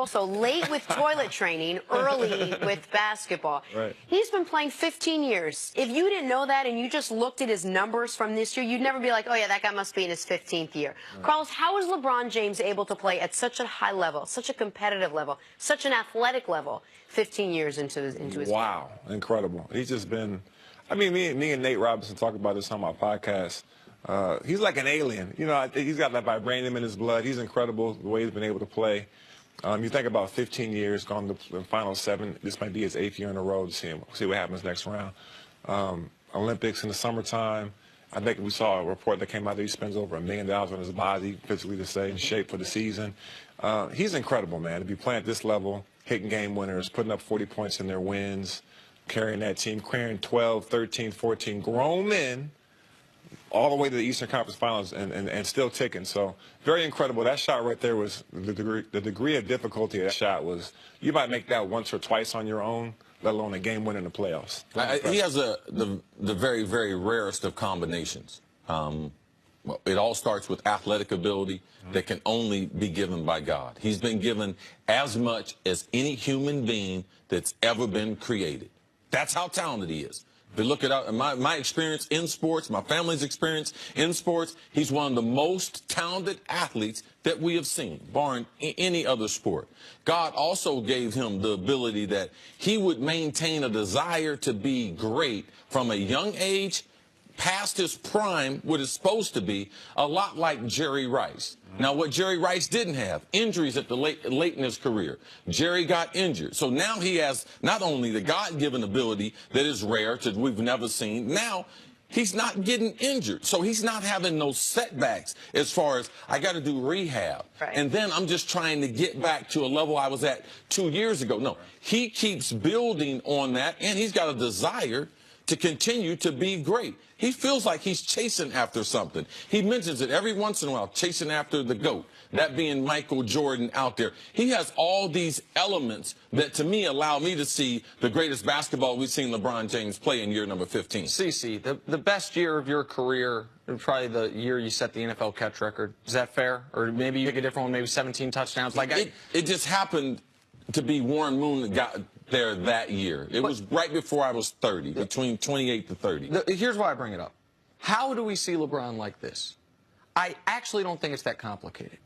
Also late with toilet training, early with basketball. Right. He's been playing 15 years. If you didn't know that and you just looked at his numbers from this year, you'd never be like, oh yeah, that guy must be in his 15th year. Right. Carlos, how is LeBron James able to play at such a high level, such a competitive level, such an athletic level, 15 years into his Wow, game? incredible. He's just been, I mean, me and Nate Robinson talk about this on my podcast. He's like an alien. You know, I think he's got that vibranium in his blood. He's incredible the way he's been able to play. You think about 15 years, gone to the final 7. This might be his 8th year in a row to see what happens next round. Olympics in the summertime. I think we saw a report that came out that he spends over $1 million on his body, physically to stay in shape for the season. He's incredible, man, to be playing at this level, hitting game winners, putting up 40 points in their wins, carrying that team, carrying 12, 13, 14 grown men all the way to the Eastern Conference Finals and still ticking. So very incredible. That shot right there was the degree of difficulty of that shot was you might make that once or twice on your own, let alone a game winner in the playoffs. He has the very, very rarest of combinations. Well, it all starts with athletic ability that can only be given by God. He's been given as much as any human being that's ever been created. That's how talented he is. If you look at my experience in sports, my family's experience in sports, he's one of the most talented athletes that we have seen, barring any other sport. God also gave him the ability that he would maintain a desire to be great from a young age past his prime, what it's supposed to be, a lot like Jerry Rice. Now, what Jerry Rice didn't have, injuries at the late in his career. Jerry got injured. So now he has not only the God-given ability that is rare, that we've never seen, now he's not getting injured. So he's not having those setbacks as far as, I got to do rehab. Right. And then I'm just trying to get back to a level I was at 2 years ago. No, he keeps building on that, and he's got a desire to continue to be great. He feels like he's chasing after something. He mentions it every once in a while, chasing after the GOAT, that being Michael Jordan out there. He has all these elements that, to me, allow me to see the greatest basketball we've seen LeBron James play in year number 15. CC, the best year of your career, probably the year you set the NFL catch record. Is that fair? Or maybe you pick a different one, maybe 17 touchdowns? Like it just happened to be Warren Moon that got there that year. It was right before I was 30, between 28 to 30. Here's why I bring it up. How do we see LeBron like this? I actually don't think it's that complicated.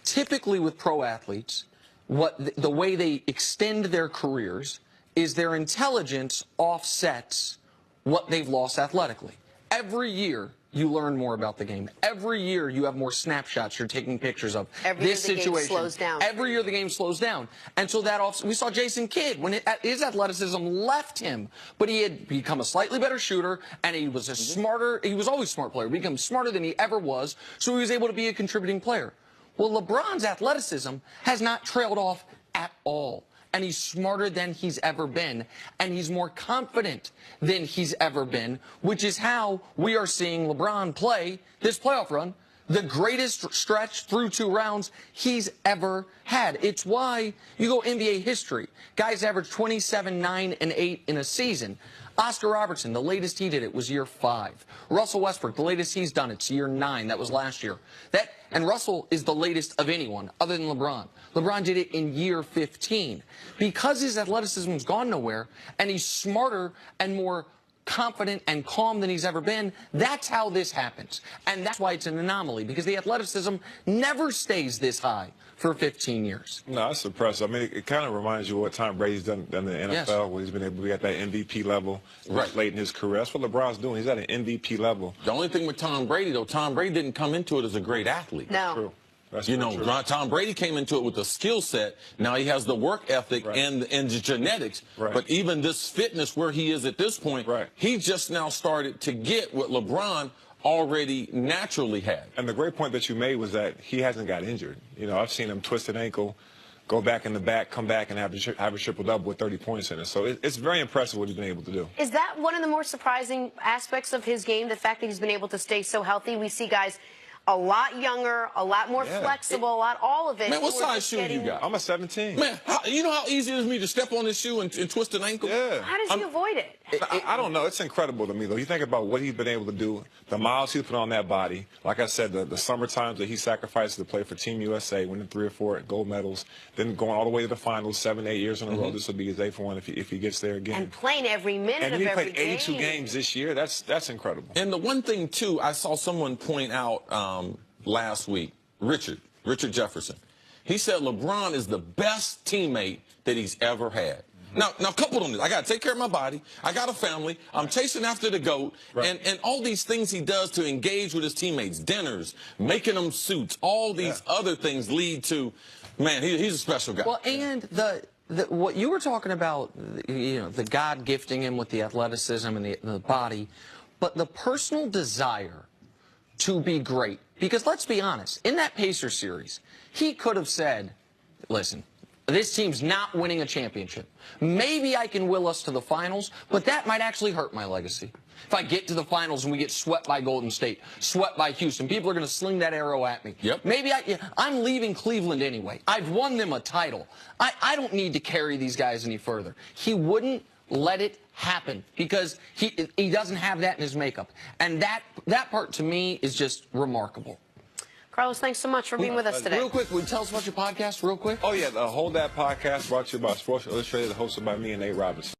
Typically with pro athletes, the way they extend their careers is their intelligence offsets what they've lost athletically. Every year, you learn more about the game. Every year, you have more snapshots you're taking pictures of. Every this year the situation. game slows down. Every year the game slows down. And so we saw Jason Kidd when his athleticism left him, but he had become a slightly better shooter, and he was he was always a smart player, become smarter than he ever was, so he was able to be a contributing player. Well, LeBron's athleticism has not trailed off at all. And he's smarter than he's ever been, and he's more confident than he's ever been, which is how we are seeing LeBron play this playoff run, the greatest stretch through 2 rounds he's ever had. It's why you go NBA history. Guys average 27, 9, and 8 in a season. Oscar Robertson, the latest he did it was year 5. Russell Westbrook, the latest he's done it's year 9. That was last year. And Russell is the latest of anyone other than LeBron. LeBron did it in year 15. Because his athleticism's gone nowhere, and he's smarter and more confident and calm than he's ever been, that's how this happens. And that's why it's an anomaly, because the athleticism never stays this high for 15 years. No, that's impressive. I mean, it kind of reminds you of what Tom Brady's done in the NFL, yes, where he's been able to be at that MVP level late in his career. That's what LeBron's doing. He's at an MVP level. The only thing with Tom Brady, though, Tom Brady didn't come into it as a great athlete. No. True. That's you know, true. Tom Brady came into it with a skill set. Now he has the work ethic and the genetics. Right. But even this fitness where he is at this point, he just now started to get what LeBron already naturally had. And the great point that you made was that he hasn't got injured. You know, I've seen him twist an ankle, go back in the back, come back and have a triple-double with 30 points in it. So it's very impressive what he's been able to do. Is that one of the more surprising aspects of his game, the fact that he's been able to stay so healthy? We see guys a lot younger, a lot more flexible, a lot all of it. Man, what We're size just shoe you getting- got? I'm a 17. Man, you know how easy it is for me to step on this shoe and twist an ankle? Yeah. How does he avoid it? I don't know. It's incredible to me, though. You think about what he's been able to do, the miles he's put on that body. Like I said, the summer times that he sacrificed to play for Team USA, winning 3 or 4 gold medals, then going all the way to the finals 7, 8 years in a row. This will be his 8th one if he gets there again. And playing every minute And of then he every played 82 game. games this year. That's incredible. And the one thing, too, I saw someone point out last week, Richard Jefferson. He said LeBron is the best teammate that he's ever had. Now coupled on this, I got to take care of my body. I got a family. I'm chasing after the GOAT. Right. And all these things he does to engage with his teammates, dinners, making them suits, all these other things lead to, man, he's a special guy. Well, and what you were talking about, you know, the God gifting him with the athleticism and the body, but the personal desire to be great. Because let's be honest, in that Pacers series, he could have said, listen, this team's not winning a championship. Maybe I can will us to the finals, but that might actually hurt my legacy. If I get to the finals and we get swept by Golden State, swept by Houston, people are going to sling that arrow at me. Yep. Maybe I'm leaving Cleveland anyway. I've won them a title. I don't need to carry these guys any further. He wouldn't let it happen because he doesn't have that in his makeup. And that part to me is just remarkable. Carlos, thanks so much for being with us today. Real quick, will you tell us about your podcast real quick? Oh, yeah, the Hold That podcast brought to you by Sports Illustrated, hosted by me and Nate Robinson.